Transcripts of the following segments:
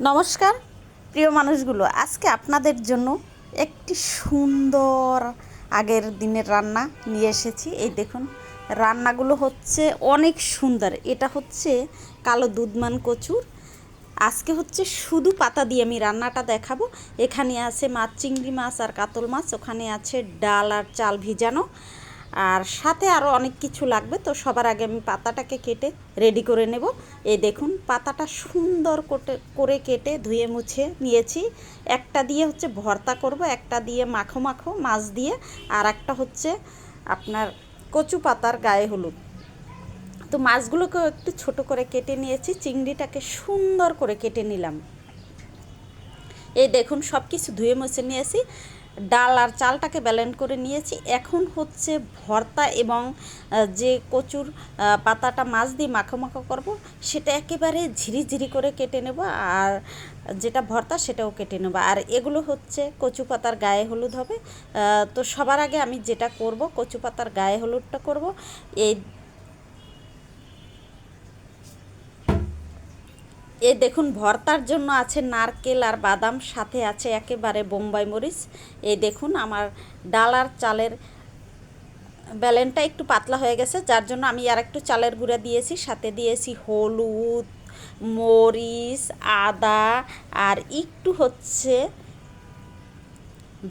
নমস্কার প্রিয় মানুষগুলো, আজকে আপনাদের জন্য একটি সুন্দর আগের দিনের রান্না নিয়ে এসেছি। এই দেখুন, রান্নাগুলো হচ্ছে অনেক সুন্দর। এটা হচ্ছে কালো দুধমান কচুর। আজকে হচ্ছে শুধু পাতা দিয়ে আমি রান্নাটা দেখাবো। এখানে আছে মাছ, চিংড়ি মাছ আর কাতল মাছ, ওখানে আছে ডাল আর চাল ভিজানো, আর সাথে আরও অনেক কিছু লাগবে। তো সবার আগে আমি পাতাটাকে কেটে রেডি করে নেব। এই দেখুন, পাতাটা সুন্দর করে কেটে ধুয়ে মুছে নিয়েছি। একটা দিয়ে হচ্ছে ভর্তা করব, একটা দিয়ে মাখো মাখো মাছ দিয়ে, আর একটা হচ্ছে আপনার কচু পাতার গায়ে হলুদ। তো মাছগুলোকেও একটু ছোট করে কেটে নিয়েছি, চিংড়িটাকে সুন্দর করে কেটে নিলাম। এই দেখুন, সব কিছু ধুয়ে মুছে নিয়েছি, ডাল আর চালটাকে ব্যালেন্ড করে নিয়েছি। এখন হচ্ছে ভর্তা এবং যে কচুর পাতাটা মাছ দিয়ে মাখো মাখো করব, সেটা একেবারে ঝিরি করে কেটে নেব, আর যেটা ভর্তা সেটাও কেটে নেব। আর এগুলো হচ্ছে কচু পাতার গায়ে হলুদ হবে। তো সবার আগে আমি যেটা করব, কচু পাতার গায়ে হলুদটা করব। এই দেখুন, ভর্তার জন্য আছে নারকেল আর বাদাম, সাথে আছে একেবারে বোম্বাই মরিচ। এই দেখুন, আমার ডাল আর চালের ব্যালেন্সটা একটু পাতলা হয়ে গেছে, যার জন্য আমি আর একটু চালের গুঁড়া দিয়েছি, সাথে দিয়েছি হলুদ, মরিচ, আদা, আর একটু হচ্ছে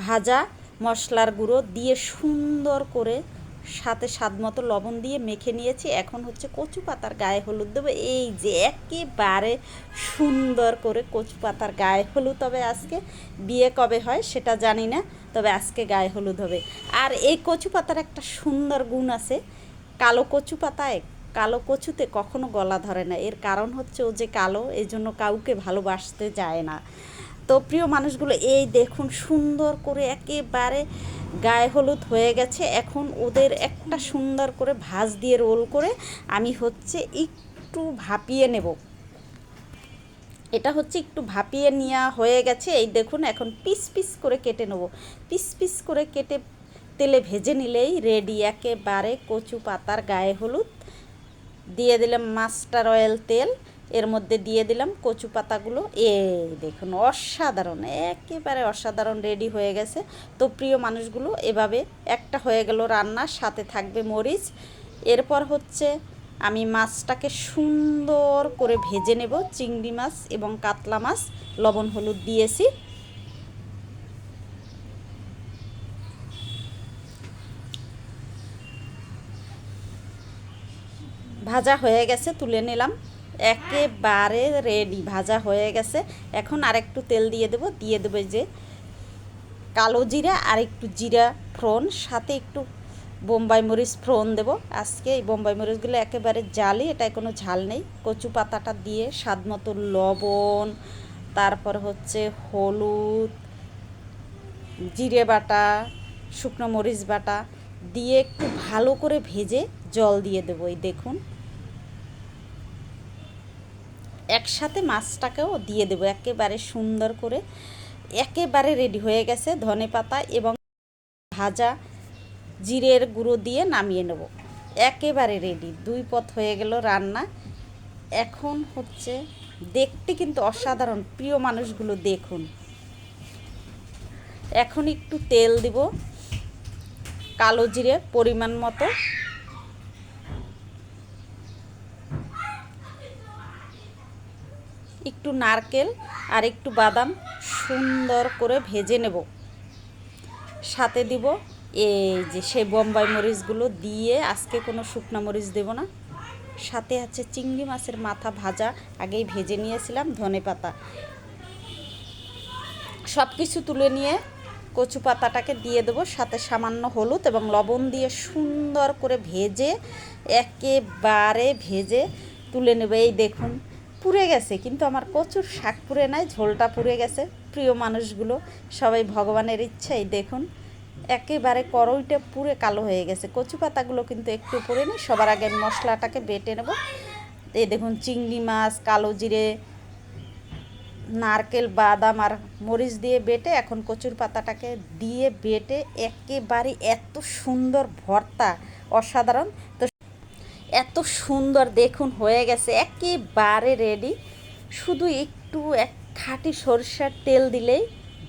ভাজা মশলার গুঁড়ো দিয়ে সুন্দর করে সাথে স্বাদ মতো লবণ দিয়ে মেখে নিয়েছি। এখন হচ্ছে কচু পাতার গায়ে হলুদ দেবো। এই যে একেবারে সুন্দর করে কচু পাতার গায়ে হলুদ হবে আজকে। বিয়ে কবে হয় সেটা জানি না, তবে আজকে গায়ে হলুদ হবে। আর এই কচু পাতার একটা সুন্দর গুণ আছে, কালো কচু পাতায়, কালো কচুতে কখনো গলা ধরে না। এর কারণ হচ্ছে ও যে কালো, এই জন্য কাউকে ভালোবাসতে যায় না। তো প্রিয় মানুষগুলো, এই দেখুন সুন্দর করে একেবারে গায়ে হলুদ হয়ে গেছে। এখন ওদের একটা সুন্দর করে ভাঁজ দিয়ে রোল করে আমি হচ্ছে একটু ভাপিয়ে নেব। এটা হচ্ছে একটু ভাপিয়ে নেওয়া হয়ে গেছে। এই দেখুন, এখন পিস পিস করে কেটে নেব। পিস পিস করে কেটে তেলে ভেজে নিলেই রেডি একেবারে কচু পাতার গায়ে হলুদ। দিয়ে দিলাম মাস্টার অয়েল তেল, এর মধ্যে দিয়ে দিলাম কচু পাতাগুলো। এই দেখুন, অসাধারণ, একেবারে অসাধারণ রেডি হয়ে গেছে। তো প্রিয় মানুষগুলো, এভাবে একটা হয়ে গেল রান্নার সাথে থাকবে মরিচ। এরপর হচ্ছে আমি মাছটাকে সুন্দর করে ভেজে নেব। চিংড়ি মাছ এবং কাতলা মাছ লবণ হলুদ দিয়েছি। ভাজা হয়ে গেছে, তুলে নিলাম। একেবারে রেডি, ভাজা হয়ে গেছে। এখন আরেকটু তেল দিয়ে দেবো, যে কালো জিরা আর একটু জিরা ফোড়ন, সাথে একটু বোম্বাই মরিচ ফোড়ন দেবো। আজকে এই বোম্বাই মরিচগুলো একেবারে জালি, এটায় কোনো ঝাল নেই। কচু পাতাটা দিয়ে স্বাদ মতো লবণ, তারপর হচ্ছে হলুদ, জিরে বাটা, শুকনো মরিচ বাটা দিয়ে একটু ভালো করে ভেজে জল দিয়ে দেবো। এই দেখুন, একসাথে মাছটাকেও দিয়ে দেবো একেবারে সুন্দর করে। একেবারে রেডি হয়ে গেছে। ধনেপাতা এবং ভাজা জিরের গুঁড়ো দিয়ে নামিয়ে নেব। একেবারে রেডি, দুই পদ হয়ে গেল রান্না। এখন হচ্ছে দেখতে কিন্তু অসাধারণ। প্রিয় মানুষগুলো দেখুন, এখন একটু তেল দিব, কালো জিরে পরিমাণ মতো, একটু নারকেল আর একটু বাদাম সুন্দর করে ভেজে নেব। সাথে দিব এই যে সেই বোম্বাই মরিচগুলো দিয়ে, আজকে কোনো শুকনো মরিচ দেব না। সাথে আছে চিংড়ি মাছের মাথা ভাজা, আগেই ভেজে নিয়েছিলাম, ধনেপাতা, সব কিছু তুলে নিয়ে কচু পাতাটাকে দিয়ে দেবো, সাথে সামান্য হলুদ এবং লবণ দিয়ে সুন্দর করে ভেজে একেবারে ভেজে তুলে নেবে। এই দেখুন, পুড়ে গেছে, কিন্তু আমার কচুর শাক পুড়ে নাই, ঝোলটা পুড়ে গেছে। প্রিয় মানুষগুলো, সবাই ভগবানের ইচ্ছা। এই দেখুন, একেবারে কড়ইটা পুড়ে কালো হয়ে গেছে। কচু পাতাগুলো কিন্তু একটু পুড়ে নি। সবার আগে মশলাটাকে বেটে নেব। এই দেখুন, চিংড়ি মাছ, কালো জিরে, নারকেল, বাদাম আর মরিচ দিয়ে বেটে এখন কচুর পাতাটাকে দিয়ে বেটে একেবারে এত সুন্দর ভর্তা, অসাধারণ। তো এত সুন্দর দেখুন হয়ে গেছে, একেবারে রেডি। শুধু একটু খাঁটি সরষের তেল দিলেই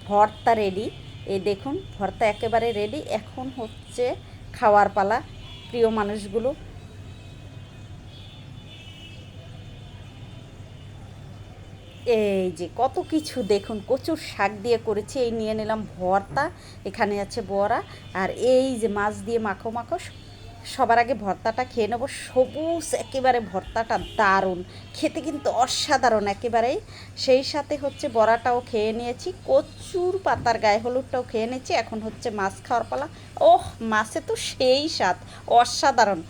ভর্তা রেডি। এই দেখুন ভর্তা একেবারে রেডি। এখন হচ্ছে খাওয়ার পালা প্রিয় মানুষগুলো। এই যে কত কিছু দেখুন, কচুর শাক দিয়ে করেছি। এই নিয়ে নিলাম ভর্তা, এখানে আছে বড়া, আর এই যে মাছ দিয়ে মাখো মাখো। সবার আগে ভর্তাটা খেয়ে নেবো। সবুজ একেবারে ভর্তাটা দারুণ খেতে, কিন্তু অসাধারণ একেবারেই। সেই সাথে হচ্ছে বড়াটাও খেয়ে নিয়েছি, কচুর পাতার গায়ে হলুদটাও খেয়ে নিয়েছি। এখন হচ্ছে মাছ খাওয়ার পালা। ওহ, মাছে তো সেই স্বাদ, অসাধারণ।